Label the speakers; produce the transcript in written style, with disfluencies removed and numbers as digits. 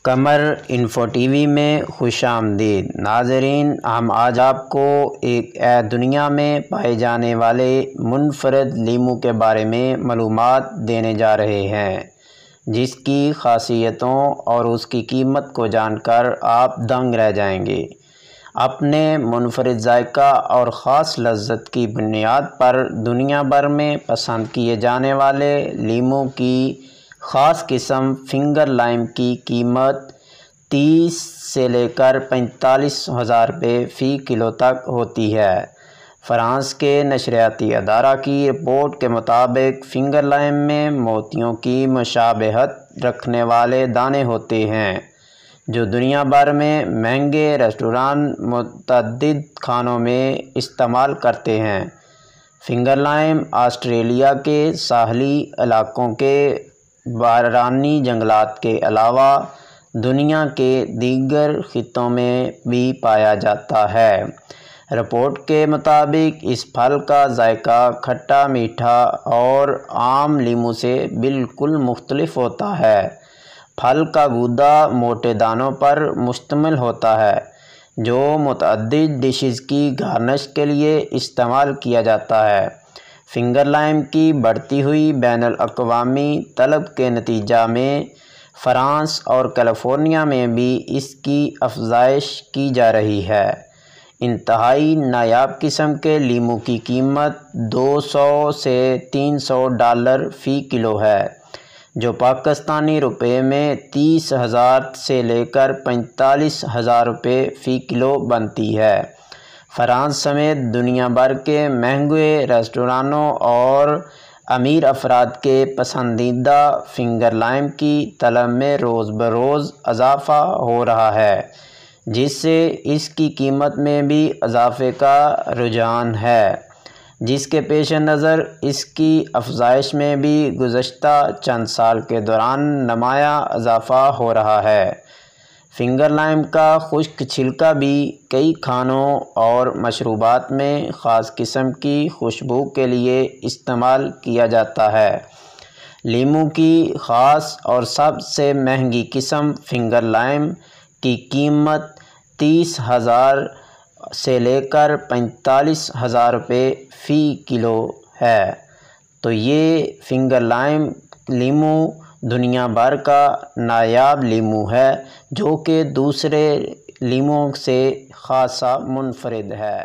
Speaker 1: Qamar info T V میں خوش آمدید ناظرین، ہم آج آپ کو ایک دنیا میں پائے جانے والے منفرد لیمو کے بارے میں معلومات دینے جا رہے ہیں، جس کی خاصیتوں اور اس کی قیمت کو جان کر آپ دنگ رہ جائیں گے۔ اپنے منفرد ذائقہ اور خاص لذت کی بنیاد پر دنیا بھر میں پسند کیے جانے والے لیمو کی خاص قسم فنگر لائم کی قیمت 30 سے لے کر 45,000 روپے فی کلو تک ہوتی ہے۔ فرانس کے نشریاتی ادارہ کی رپورٹ کے مطابق فنگر لائم میں موتیوں کی مشابہت رکھنے والے دانے ہوتے ہیں، جو دنیا بھر میں مہنگے ریسٹوران متعدد کھانوں میں استعمال کرتے ہیں۔ فنگر لائم آسٹریلیا کے ساحلی علاقوں کے بارانی جنگلات کے علاوہ دنیا کے دیگر خطوں میں بھی پایا جاتا ہے۔ رپورٹ کے مطابق اس پھل کا ذائقہ کھٹا میٹھا اور عام لیمو سے بالکل مختلف ہوتا ہے۔ پھل کا گودا موٹے دانوں پر مشتمل ہوتا ہے، جو متعدد ڈشز کی گارنش کے لیے استعمال کیا جاتا ہے۔ فنگر لائم کی بڑھتی ہوئی بین الاقوامی طلب کے نتیجہ میں فرانس اور کیلیفورنیا میں بھی اس کی افزائش کی جا رہی ہے۔ انتہائی نایاب قسم کے لیمو کی قیمت $200 سے $300 فی کلو ہے، جو پاکستانی روپے میں 30,000 سے لے کر 45,000 روپے فی کلو بنتی ہے۔ فرانس سمیت دنیا بھر کے مہنگے ریسٹورانوں اور امیر افراد کے پسندیدہ فنگر لائم کی طلب میں روز بروز اضافہ ہو رہا ہے، جس سے اس کی قیمت میں بھی اضافے کا رجحان ہے، جس کے پیش نظر اس کی افزائش میں بھی گزشتہ چند سال کے دوران نمایاں اضافہ ہو رہا ہے۔ فنگر لائم کا خشک چھلکا بھی کئی کھانوں اور مشروبات میں خاص قسم کی خوشبو کے لیے استعمال کیا جاتا ہے۔ لیمو کی خاص اور سب سے مہنگی قسم فنگر لائم کی قیمت 30,000 سے لے کر 45,000 روپے فی کلو ہے۔ تو یہ فنگر لائم لیمو دنیا بھر کا نایاب لیمو ہے، جو کہ دوسرے لیمو سے خاصا منفرد ہے۔